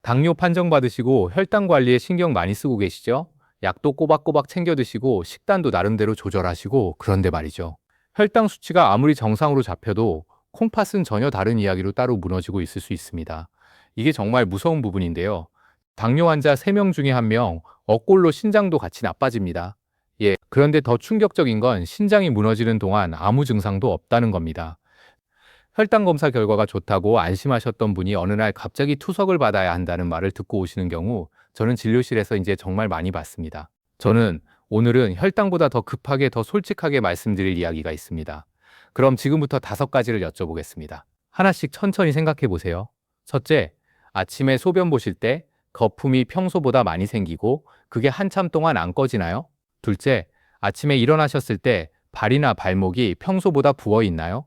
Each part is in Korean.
당뇨 판정받으시고 혈당 관리에 신경 많이 쓰고 계시죠? 약도 꼬박꼬박 챙겨 드시고 식단도 나름대로 조절하시고 그런데 말이죠. 혈당 수치가 아무리 정상으로 잡혀도 콩팥은 전혀 다른 이야기로 따로 무너지고 있을 수 있습니다. 이게 정말 무서운 부분인데요. 당뇨 환자 3명 중에 1명, 억골로 신장도 같이 나빠집니다. 예, 그런데 더 충격적인 건 신장이 무너지는 동안 아무 증상도 없다는 겁니다. 혈당 검사 결과가 좋다고 안심하셨던 분이 어느 날 갑자기 투석을 받아야 한다는 말을 듣고 오시는 경우 저는 진료실에서 이제 정말 많이 봤습니다. 저는 오늘은 혈당보다 더 급하게 더 솔직하게 말씀드릴 이야기가 있습니다. 그럼 지금부터 5가지를 여쭤보겠습니다. 하나씩 천천히 생각해 보세요. 첫째, 아침에 소변 보실 때 거품이 평소보다 많이 생기고 그게 한참 동안 안 꺼지나요? 둘째, 아침에 일어나셨을 때 발이나 발목이 평소보다 부어 있나요?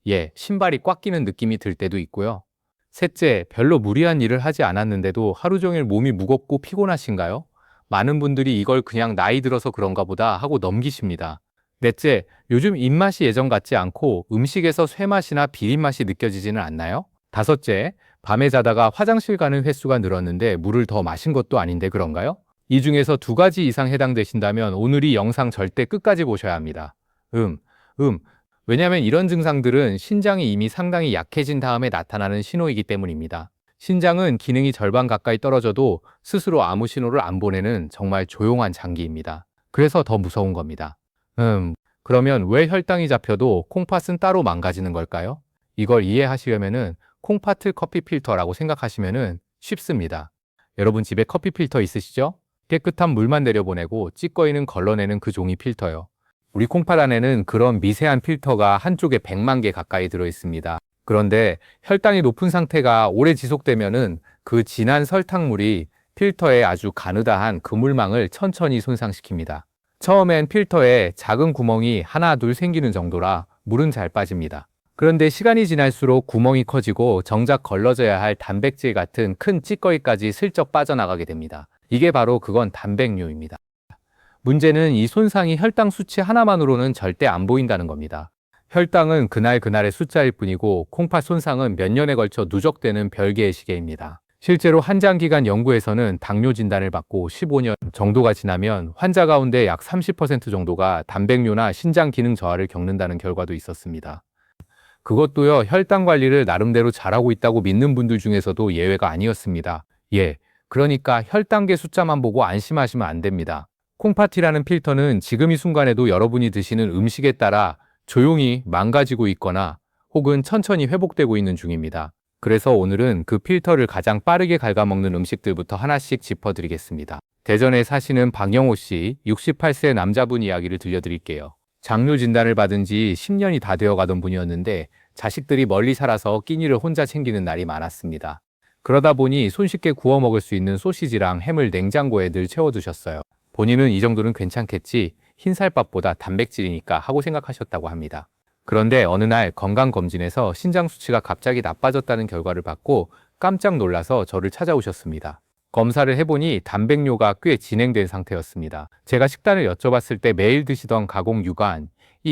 예, 신발이 꽉 끼는 느낌이 들 때도 있고요. 셋째, 별로 무리한 일을 하지 않았는데도 하루 종일 몸이 무겁고 피곤하신가요? 많은 분들이 이걸 그냥 나이 들어서 그런가 보다 하고 넘기십니다. 넷째, 요즘 입맛이 예전 같지 않고 음식에서 쇠맛이나 비린맛이 느껴지지는 않나요? 다섯째, 밤에 자다가 화장실 가는 횟수가 늘었는데 물을 더 마신 것도 아닌데 그런가요? 이 중에서 2가지 이상 해당되신다면 오늘 이 영상 절대 끝까지 보셔야 합니다. 음, 음, 왜냐하면 이런 증상들은 신장이 이미 상당히 약해진 다음에 나타나는 신호이기 때문입니다. 신장은 기능이 절반 가까이 떨어져도 스스로 아무 신호를 안 보내는 정말 조용한 장기입니다. 그래서 더 무서운 겁니다. 그러면 왜 혈당이 잡혀도 콩팥은 따로 망가지는 걸까요? 이걸 이해하시려면은 콩팥을 커피 필터라고 생각하시면은 쉽습니다. 여러분 집에 커피 필터 있으시죠? 깨끗한 물만 내려보내고 찌꺼기는 걸러내는 그 종이 필터요. 우리 콩팥 안에는 그런 미세한 필터가 한쪽에 100만 개 가까이 들어 있습니다. 그런데 혈당이 높은 상태가 오래 지속되면은 그 진한 설탕물이 필터에 아주 가느다한 그물망을 천천히 손상시킵니다. 처음엔 필터에 작은 구멍이 하나 둘 생기는 정도라 물은 잘 빠집니다. 그런데 시간이 지날수록 구멍이 커지고 정작 걸러져야 할 단백질 같은 큰 찌꺼기까지 슬쩍 빠져나가게 됩니다. 이게 바로 그건 단백뇨입니다. 문제는 이 손상이 혈당 수치 하나만으로는 절대 안 보인다는 겁니다. 혈당은 그날그날의 숫자일 뿐이고 콩팥 손상은 몇 년에 걸쳐 누적되는 별개의 시계입니다. 실제로 한장기간 연구에서는 당뇨 진단을 받고 15년 정도가 지나면 환자 가운데 약 30% 정도가 단백뇨나 신장 기능 저하를 겪는다는 결과도 있었습니다. 그것도요, 혈당 관리를 나름대로 잘하고 있다고 믿는 분들 중에서도 예외가 아니었습니다. 예, 그러니까 혈당계 숫자만 보고 안심하시면 안 됩니다. 콩팥이라는 필터는 지금 이 순간에도 여러분이 드시는 음식에 따라 조용히 망가지고 있거나 혹은 천천히 회복되고 있는 중입니다. 그래서 오늘은 그 필터를 가장 빠르게 갉아먹는 음식들부터 하나씩 짚어드리겠습니다. 대전에 사시는 박영호 씨, 68세 남자분 이야기를 들려드릴게요. 장뇨 진단을 받은 지 10년이 다 되어 가던 분이었는데 자식들이 멀리 살아서 끼니를 혼자 챙기는 날이 많았습니다. 그러다 보니 손쉽게 구워 먹을 수 있는 소시지랑 햄을 냉장고에 늘 채워두셨어요. 본인은 이 정도는 괜찮겠지, 흰쌀밥보다 단백질이니까 하고 생각하셨다고 합니다. 그런데 어느 날 건강검진에서 신장 수치가 갑자기 나빠졌다는 결과를 받고 깜짝 놀라서 저를 찾아오셨습니다. 검사를 해보니 단백뇨가 꽤 진행된 상태였습니다. 제가 식단을 여쭤봤을 때 매일 드시던 가공육안이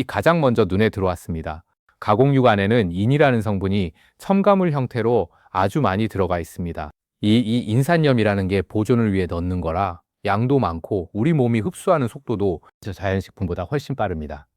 가장 먼저 눈에 들어왔습니다. 가공육안에는 인이라는 성분이 첨가물 형태로 아주 많이 들어가 있습니다. 이 인산염이라는 게 보존을 위해 넣는 거라 양도 많고 우리 몸이 흡수하는 속도도 자연식품보다 훨씬 빠릅니다.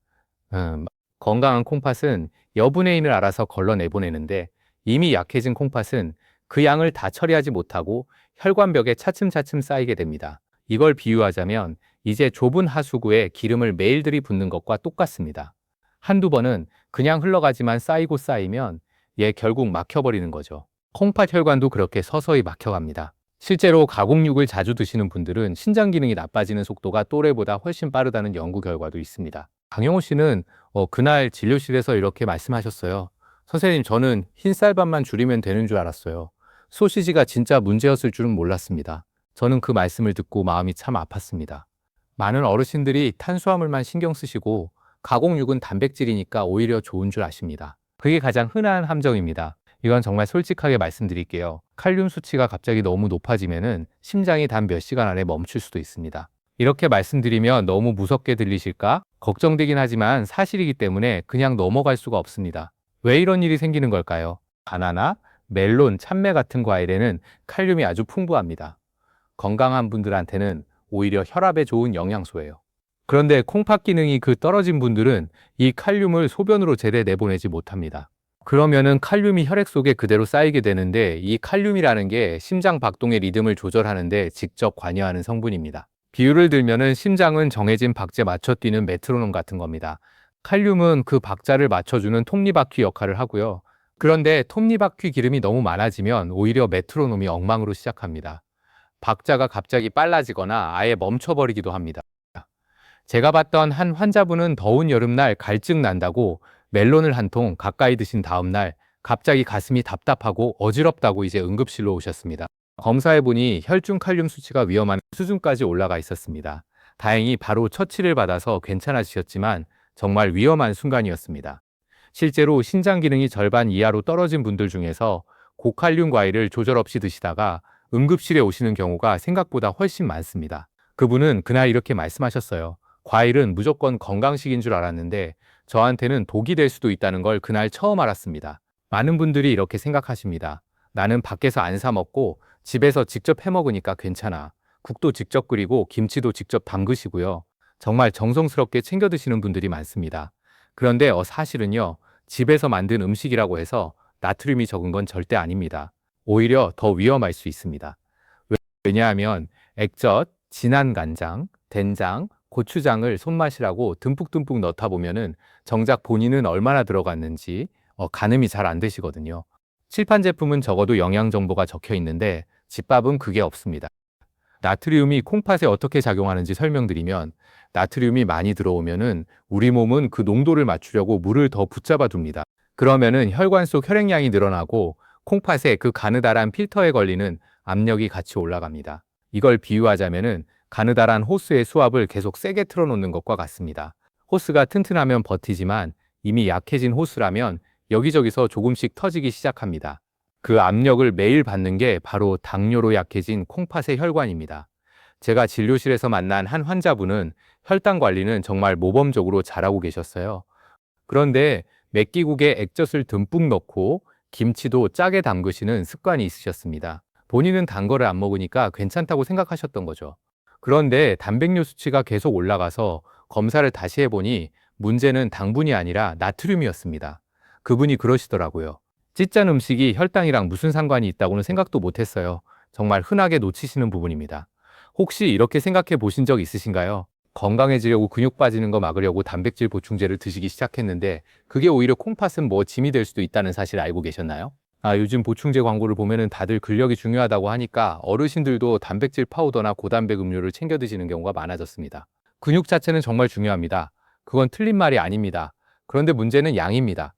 건강한 콩팥은 여분의 인을 알아서 걸러내보내는데 이미 약해진 콩팥은 그 양을 다 처리하지 못하고 혈관벽에 차츰차츰 쌓이게 됩니다. 이걸 비유하자면 이제 좁은 하수구에 기름을 매일 들이붓는 것과 똑같습니다. 한두 번은 그냥 흘러가지만 쌓이고 쌓이면 얘 결국 막혀버리는 거죠. 콩팥 혈관도 그렇게 서서히 막혀갑니다. 실제로 가공육을 자주 드시는 분들은 신장 기능이 나빠지는 속도가 또래보다 훨씬 빠르다는 연구 결과도 있습니다. 강영호 씨는 그날 진료실에서 이렇게 말씀하셨어요. 선생님, 저는 흰쌀밥만 줄이면 되는 줄 알았어요. 소시지가 진짜 문제였을 줄은 몰랐습니다. 저는 그 말씀을 듣고 마음이 참 아팠습니다. 많은 어르신들이 탄수화물만 신경 쓰시고 가공육은 단백질이니까 오히려 좋은 줄 아십니다. 그게 가장 흔한 함정입니다. 이건 정말 솔직하게 말씀드릴게요. 칼륨 수치가 갑자기 너무 높아지면은 심장이 단 몇 시간 안에 멈출 수도 있습니다. 이렇게 말씀드리면 너무 무섭게 들리실까? 걱정되긴 하지만 사실이기 때문에 그냥 넘어갈 수가 없습니다. 왜 이런 일이 생기는 걸까요? 바나나, 멜론, 참외 같은 과일에는 칼륨이 아주 풍부합니다. 건강한 분들한테는 오히려 혈압에 좋은 영양소예요. 그런데 콩팥 기능이 떨어진 분들은 이 칼륨을 소변으로 제대 내보내지 못합니다. 그러면은 칼륨이 혈액 속에 그대로 쌓이게 되는데, 이 칼륨이라는 게 심장 박동의 리듬을 조절하는데 직접 관여하는 성분입니다. 비유를 들면은 심장은 정해진 박자에 맞춰 뛰는 메트로놈 같은 겁니다. 칼륨은 그 박자를 맞춰주는 톱니바퀴 역할을 하고요. 그런데 톱니바퀴 기름이 너무 많아지면 오히려 메트로놈이 엉망으로 시작합니다. 박자가 갑자기 빨라지거나 아예 멈춰버리기도 합니다. 제가 봤던 한 환자분은 더운 여름날 갈증 난다고 멜론을 한 통 가까이 드신 다음날 갑자기 가슴이 답답하고 어지럽다고 이제 응급실로 오셨습니다. 검사해보니 혈중 칼륨 수치가 위험한 수준까지 올라가 있었습니다. 다행히 바로 처치를 받아서 괜찮아지셨지만 정말 위험한 순간이었습니다. 실제로 신장 기능이 절반 이하로 떨어진 분들 중에서 고칼륨 과일을 조절 없이 드시다가 응급실에 오시는 경우가 생각보다 훨씬 많습니다. 그분은 그날 이렇게 말씀하셨어요. 과일은 무조건 건강식인 줄 알았는데 저한테는 독이 될 수도 있다는 걸 그날 처음 알았습니다. 많은 분들이 이렇게 생각하십니다. 나는 밖에서 안 사 먹고 집에서 직접 해 먹으니까 괜찮아. 국도 직접 끓이고 김치도 직접 담그시고요. 정말 정성스럽게 챙겨 드시는 분들이 많습니다. 그런데 사실은요, 집에서 만든 음식이라고 해서 나트륨이 적은 건 절대 아닙니다. 오히려 더 위험할 수 있습니다. 왜냐하면 액젓, 진한 간장, 된장, 고추장을 손맛이라고 듬뿍듬뿍 넣다 보면은 정작 본인은 얼마나 들어갔는지 가늠이 잘 안 되시거든요. 칠판 제품은 적어도 영양 정보가 적혀 있는데 집밥은 그게 없습니다. 나트륨이 콩팥에 어떻게 작용하는지 설명드리면, 나트륨이 많이 들어오면은 우리 몸은 그 농도를 맞추려고 물을 더 붙잡아 둡니다. 그러면은 혈관 속 혈액량이 늘어나고 콩팥에 그 가느다란 필터에 걸리는 압력이 같이 올라갑니다. 이걸 비유하자면은 가느다란 호스의 수압을 계속 세게 틀어놓는 것과 같습니다. 호스가 튼튼하면 버티지만 이미 약해진 호스라면 여기저기서 조금씩 터지기 시작합니다. 그 압력을 매일 받는 게 바로 당뇨로 약해진 콩팥의 혈관입니다. 제가 진료실에서 만난 한 환자분은 혈당 관리는 정말 모범적으로 잘하고 계셨어요. 그런데 맥기국에 액젓을 듬뿍 넣고 김치도 짜게 담그시는 습관이 있으셨습니다. 본인은 단 거를 안 먹으니까 괜찮다고 생각하셨던 거죠. 그런데 단백뇨 수치가 계속 올라가서 검사를 다시 해보니 문제는 당분이 아니라 나트륨이었습니다. 그분이 그러시더라고요. 찌짠 음식이 혈당이랑 무슨 상관이 있다고는 생각도 못했어요. 정말 흔하게 놓치시는 부분입니다. 혹시 이렇게 생각해 보신 적 있으신가요? 건강해지려고 근육 빠지는 거 막으려고 단백질 보충제를 드시기 시작했는데 그게 오히려 콩팥은 짐이 될 수도 있다는 사실 알고 계셨나요? 요즘 보충제 광고를 보면은 다들 근력이 중요하다고 하니까 어르신들도 단백질 파우더나 고단백 음료를 챙겨 드시는 경우가 많아졌습니다. 근육 자체는 정말 중요합니다. 그건 틀린 말이 아닙니다. 그런데 문제는 양입니다.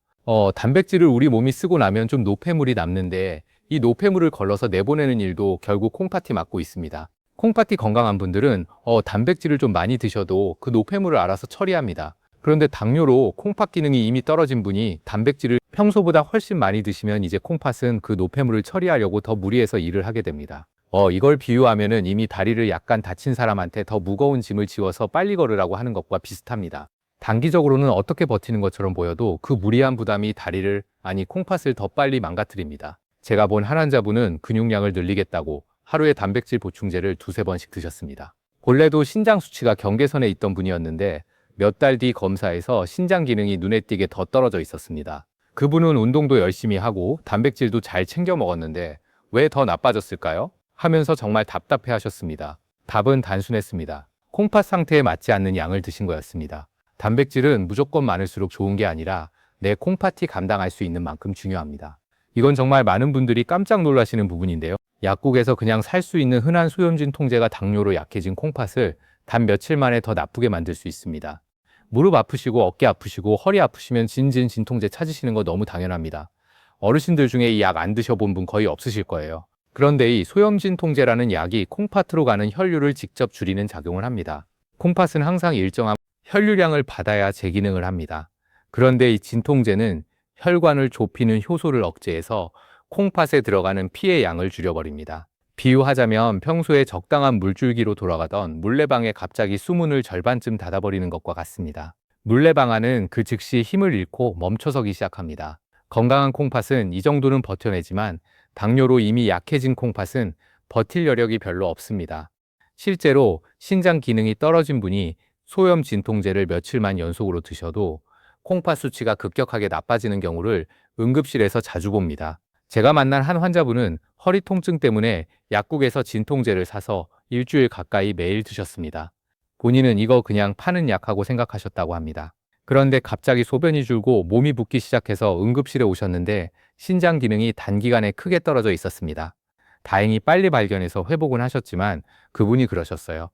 단백질을 우리 몸이 쓰고 나면 좀 노폐물이 남는데 이 노폐물을 걸러서 내보내는 일도 결국 콩팥이 맡고 있습니다. 콩팥이 건강한 분들은 단백질을 좀 많이 드셔도 그 노폐물을 알아서 처리합니다. 그런데 당뇨로 콩팥 기능이 이미 떨어진 분이 단백질을 평소보다 훨씬 많이 드시면 이제 콩팥은 그 노폐물을 처리하려고 더 무리해서 일을 하게 됩니다. 이걸 비유하면은 이미 다리를 약간 다친 사람한테 더 무거운 짐을 지워서 빨리 걸으라고 하는 것과 비슷합니다. 단기적으로는 어떻게 버티는 것처럼 보여도 그 무리한 부담이 다리를, 아니 콩팥을 더 빨리 망가뜨립니다. 제가 본 한 환자분은 근육량을 늘리겠다고 하루에 단백질 보충제를 2~3번씩 드셨습니다. 본래도 신장 수치가 경계선에 있던 분이었는데 몇 달 뒤 검사에서 신장 기능이 눈에 띄게 더 떨어져 있었습니다. 그분은 운동도 열심히 하고 단백질도 잘 챙겨 먹었는데 왜 더 나빠졌을까요? 하면서 정말 답답해 하셨습니다. 답은 단순했습니다. 콩팥 상태에 맞지 않는 양을 드신 거였습니다. 단백질은 무조건 많을수록 좋은 게 아니라 내 콩팥이 감당할 수 있는 만큼 중요합니다. 이건 정말 많은 분들이 깜짝 놀라시는 부분인데요. 약국에서 그냥 살 수 있는 흔한 소염진 통제가 당뇨로 약해진 콩팥을 단 며칠 만에 더 나쁘게 만들 수 있습니다. 무릎 아프시고 어깨 아프시고 허리 아프시면 진통제 찾으시는 거 너무 당연합니다. 어르신들 중에 이 약 안 드셔본 분 거의 없으실 거예요. 그런데 이 소염진 통제라는 약이 콩팥으로 가는 혈류를 직접 줄이는 작용을 합니다. 콩팥은 항상 일정한 혈류량을 받아야 재기능을 합니다. 그런데 이 진통제는 혈관을 좁히는 효소를 억제해서 콩팥에 들어가는 피의 양을 줄여버립니다. 비유하자면 평소에 적당한 물줄기로 돌아가던 물레방에 갑자기 수문을 절반쯤 닫아버리는 것과 같습니다. 물레방아는 그 즉시 힘을 잃고 멈춰서기 시작합니다. 건강한 콩팥은 이 정도는 버텨내지만 당뇨로 이미 약해진 콩팥은 버틸 여력이 별로 없습니다. 실제로 신장 기능이 떨어진 분이 소염 진통제를 며칠만 연속으로 드셔도 콩팥 수치가 급격하게 나빠지는 경우를 응급실에서 자주 봅니다. 제가 만난 한 환자분은 허리 통증 때문에 약국에서 진통제를 사서 일주일 가까이 매일 드셨습니다. 본인은 이거 그냥 파는 약하고 생각하셨다고 합니다. 그런데 갑자기 소변이 줄고 몸이 붓기 시작해서 응급실에 오셨는데 신장 기능이 단기간에 크게 떨어져 있었습니다. 다행히 빨리 발견해서 회복은 하셨지만 그분이 그러셨어요.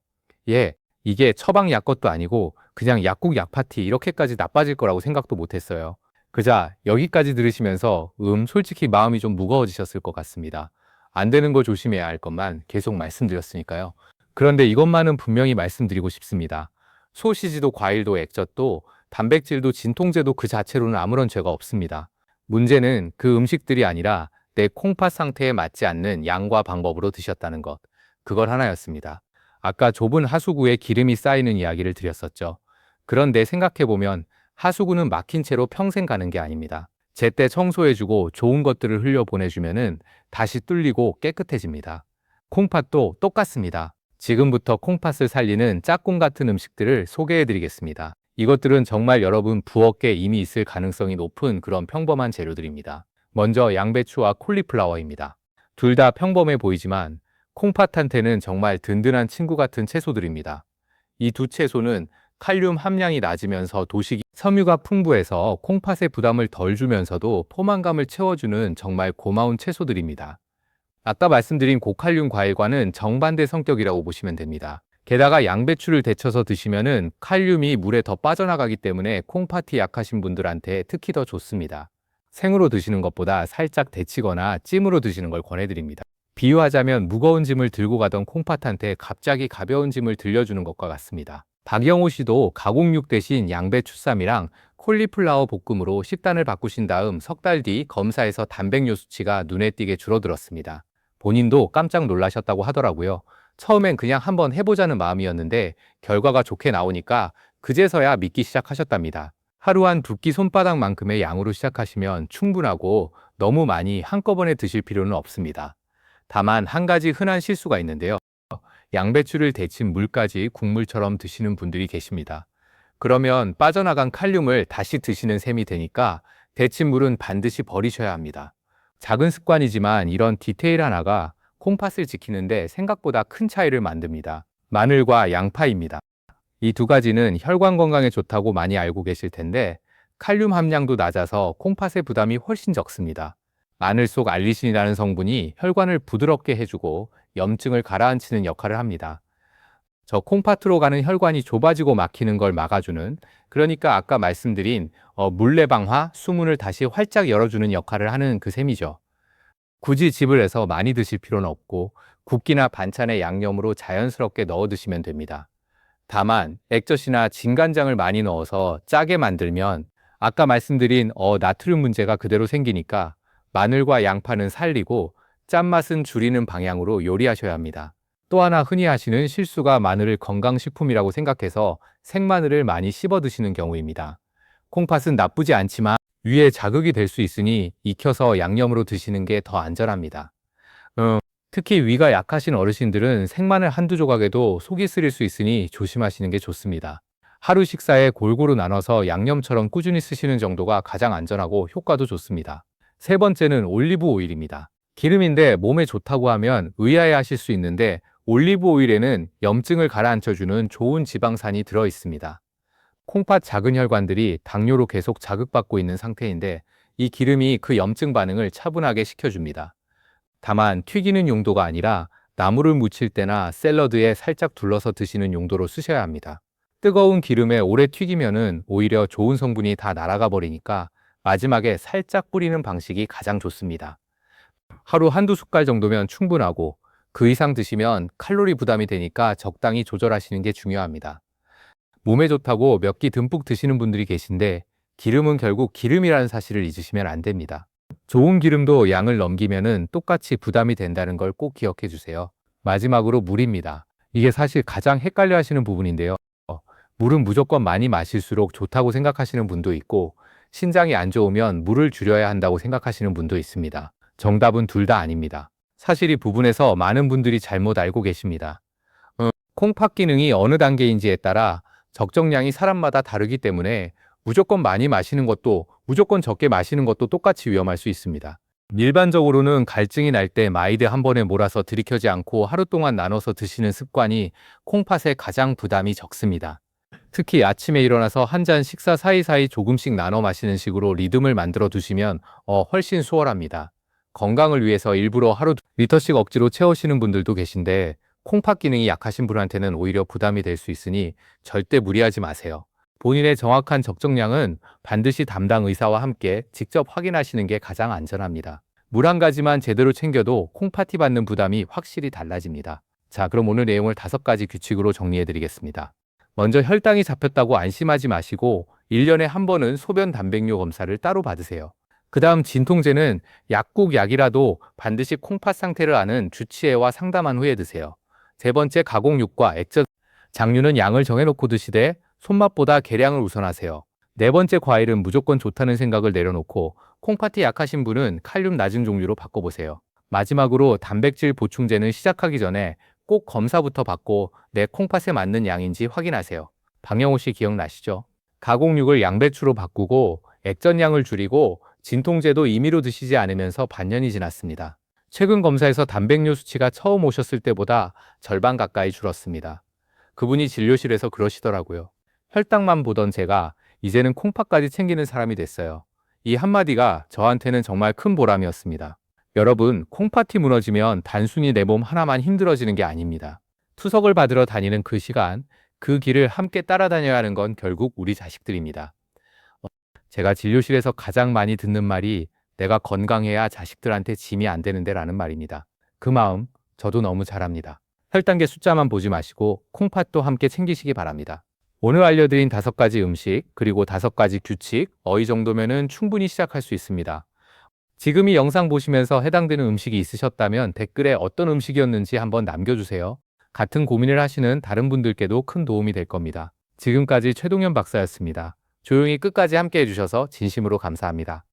예, 이게 처방 약 것도 아니고 그냥 약국 약파티 이렇게까지 나빠질 거라고 생각도 못했어요. 그자 여기까지 들으시면서 솔직히 마음이 좀 무거워지셨을 것 같습니다. 안 되는 거 조심해야 할 것만 계속 말씀드렸으니까요. 그런데 이것만은 분명히 말씀드리고 싶습니다. 소시지도 과일도 액젓도 단백질도 진통제도 그 자체로는 아무런 죄가 없습니다. 문제는 그 음식들이 아니라 내 콩팥 상태에 맞지 않는 양과 방법으로 드셨다는 것. 그걸 하나였습니다. 아까 좁은 하수구에 기름이 쌓이는 이야기를 드렸었죠. 그런데 생각해보면 하수구는 막힌 채로 평생 가는 게 아닙니다. 제때 청소해주고 좋은 것들을 흘려보내주면은 다시 뚫리고 깨끗해집니다. 콩팥도 똑같습니다. 지금부터 콩팥을 살리는 짝꿍 같은 음식들을 소개해드리겠습니다. 이것들은 정말 여러분 부엌에 이미 있을 가능성이 높은 그런 평범한 재료들입니다. 먼저 양배추와 콜리플라워입니다. 둘 다 평범해 보이지만 콩팥한테는 정말 든든한 친구 같은 채소들입니다. 이 두 채소는 칼륨 함량이 낮으면서 도식이 섬유가 풍부해서 콩팥의 부담을 덜 주면서도 포만감을 채워주는 정말 고마운 채소들입니다. 아까 말씀드린 고칼륨 과일과는 정반대 성격이라고 보시면 됩니다. 게다가 양배추를 데쳐서 드시면은 칼륨이 물에 더 빠져나가기 때문에 콩팥이 약하신 분들한테 특히 더 좋습니다. 생으로 드시는 것보다 살짝 데치거나 찜으로 드시는 걸 권해드립니다. 비유하자면 무거운 짐을 들고 가던 콩팥한테 갑자기 가벼운 짐을 들려주는 것과 같습니다. 박영호 씨도 가공육 대신 양배추쌈이랑 콜리플라워 볶음으로 식단을 바꾸신 다음 석 달 뒤 검사에서 단백뇨 수치가 눈에 띄게 줄어들었습니다. 본인도 깜짝 놀라셨다고 하더라고요. 처음엔 그냥 한번 해보자는 마음이었는데 결과가 좋게 나오니까 그제서야 믿기 시작하셨답니다. 하루 한 두 끼 손바닥만큼의 양으로 시작하시면 충분하고 너무 많이 한꺼번에 드실 필요는 없습니다. 다만 한 가지 흔한 실수가 있는데요. 양배추를 데친 물까지 국물처럼 드시는 분들이 계십니다. 그러면 빠져나간 칼륨을 다시 드시는 셈이 되니까 데친 물은 반드시 버리셔야 합니다. 작은 습관이지만 이런 디테일 하나가 콩팥을 지키는데 생각보다 큰 차이를 만듭니다. 마늘과 양파입니다. 이 두 가지는 혈관 건강에 좋다고 많이 알고 계실 텐데 칼륨 함량도 낮아서 콩팥의 부담이 훨씬 적습니다. 마늘 속 알리신이라는 성분이 혈관을 부드럽게 해주고 염증을 가라앉히는 역할을 합니다. 저 콩팥으로 가는 혈관이 좁아지고 막히는 걸 막아주는, 그러니까 아까 말씀드린 물레방화, 수문을 다시 활짝 열어주는 역할을 하는 그 셈이죠. 굳이 즙을 해서 많이 드실 필요는 없고 국기나 반찬에 양념으로 자연스럽게 넣어 드시면 됩니다. 다만 액젓이나 진간장을 많이 넣어서 짜게 만들면 아까 말씀드린 나트륨 문제가 그대로 생기니까 마늘과 양파는 살리고 짠맛은 줄이는 방향으로 요리하셔야 합니다. 또 하나 흔히 하시는 실수가 마늘을 건강식품이라고 생각해서 생마늘을 많이 씹어 드시는 경우입니다. 콩팥은 나쁘지 않지만 위에 자극이 될 수 있으니 익혀서 양념으로 드시는 게 더 안전합니다. 특히 위가 약하신 어르신들은 생마늘 한두 조각에도 속이 쓰릴 수 있으니 조심하시는 게 좋습니다. 하루 식사에 골고루 나눠서 양념처럼 꾸준히 쓰시는 정도가 가장 안전하고 효과도 좋습니다. 세 번째는 올리브 오일입니다. 기름인데 몸에 좋다고 하면 의아해 하실 수 있는데 올리브 오일에는 염증을 가라앉혀주는 좋은 지방산이 들어 있습니다. 콩팥 작은 혈관들이 당뇨로 계속 자극받고 있는 상태인데 이 기름이 그 염증 반응을 차분하게 식혀줍니다. 다만 튀기는 용도가 아니라 나물을 무칠 때나 샐러드에 살짝 둘러서 드시는 용도로 쓰셔야 합니다. 뜨거운 기름에 오래 튀기면은 오히려 좋은 성분이 다 날아가 버리니까 마지막에 살짝 뿌리는 방식이 가장 좋습니다. 하루 한두 숟갈 정도면 충분하고 그 이상 드시면 칼로리 부담이 되니까 적당히 조절하시는 게 중요합니다. 몸에 좋다고 몇 끼 듬뿍 드시는 분들이 계신데 기름은 결국 기름이라는 사실을 잊으시면 안 됩니다. 좋은 기름도 양을 넘기면은 똑같이 부담이 된다는 걸 꼭 기억해 주세요. 마지막으로 물입니다. 이게 사실 가장 헷갈려 하시는 부분인데요. 물은 무조건 많이 마실수록 좋다고 생각하시는 분도 있고 신장이 안 좋으면 물을 줄여야 한다고 생각하시는 분도 있습니다. 정답은 둘 다 아닙니다. 사실 이 부분에서 많은 분들이 잘못 알고 계십니다. 콩팥 기능이 어느 단계인지에 따라 적정량이 사람마다 다르기 때문에 무조건 많이 마시는 것도 무조건 적게 마시는 것도 똑같이 위험할 수 있습니다. 일반적으로는 갈증이 날 때 마이드 한 번에 몰아서 들이켜지 않고 하루 동안 나눠서 드시는 습관이 콩팥에 가장 부담이 적습니다. 특히 아침에 일어나서 한 잔 식사 사이사이 조금씩 나눠 마시는 식으로 리듬을 만들어 두시면 훨씬 수월합니다. 건강을 위해서 일부러 하루 2리터씩 억지로 채우시는 분들도 계신데 콩팥 기능이 약하신 분한테는 오히려 부담이 될 수 있으니 절대 무리하지 마세요. 본인의 정확한 적정량은 반드시 담당 의사와 함께 직접 확인하시는 게 가장 안전합니다. 물 한 가지만 제대로 챙겨도 콩팥이 받는 부담이 확실히 달라집니다. 자, 그럼 오늘 내용을 5가지 규칙으로 정리해 드리겠습니다. 먼저 혈당이 잡혔다고 안심하지 마시고 1년에 한 번은 소변 단백뇨 검사를 따로 받으세요. 그 다음 진통제는 약국 약이라도 반드시 콩팥 상태를 아는 주치의와 상담한 후에 드세요. 세 번째 가공육과 액젓, 장류는 양을 정해놓고 드시되 손맛보다 계량을 우선하세요. 네 번째 과일은 무조건 좋다는 생각을 내려놓고 콩팥이 약하신 분은 칼륨 낮은 종류로 바꿔보세요. 마지막으로 단백질 보충제는 시작하기 전에 꼭 검사부터 받고 내 콩팥에 맞는 양인지 확인하세요. 박영호 씨 기억나시죠? 가공육을 양배추로 바꾸고 액젓량을 줄이고 진통제도 임의로 드시지 않으면서 반년이 지났습니다. 최근 검사에서 단백뇨 수치가 처음 오셨을 때보다 절반 가까이 줄었습니다. 그분이 진료실에서 그러시더라고요. 혈당만 보던 제가 이제는 콩팥까지 챙기는 사람이 됐어요. 이 한마디가 저한테는 정말 큰 보람이었습니다. 여러분, 콩팥이 무너지면 단순히 내 몸 하나만 힘들어지는 게 아닙니다. 투석을 받으러 다니는 그 시간, 그 길을 함께 따라다녀야 하는 건 결국 우리 자식들입니다. 제가 진료실에서 가장 많이 듣는 말이 내가 건강해야 자식들한테 짐이 안 되는데 라는 말입니다. 그 마음 저도 너무 잘합니다. 혈당계 숫자만 보지 마시고 콩팥도 함께 챙기시기 바랍니다. 오늘 알려드린 5가지 음식 그리고 5가지 규칙, 어이 정도면은 충분히 시작할 수 있습니다. 지금 이 영상 보시면서 해당되는 음식이 있으셨다면 댓글에 어떤 음식이었는지 한번 남겨주세요. 같은 고민을 하시는 다른 분들께도 큰 도움이 될 겁니다. 지금까지 최동현 박사였습니다. 조용히 끝까지 함께 해주셔서 진심으로 감사합니다.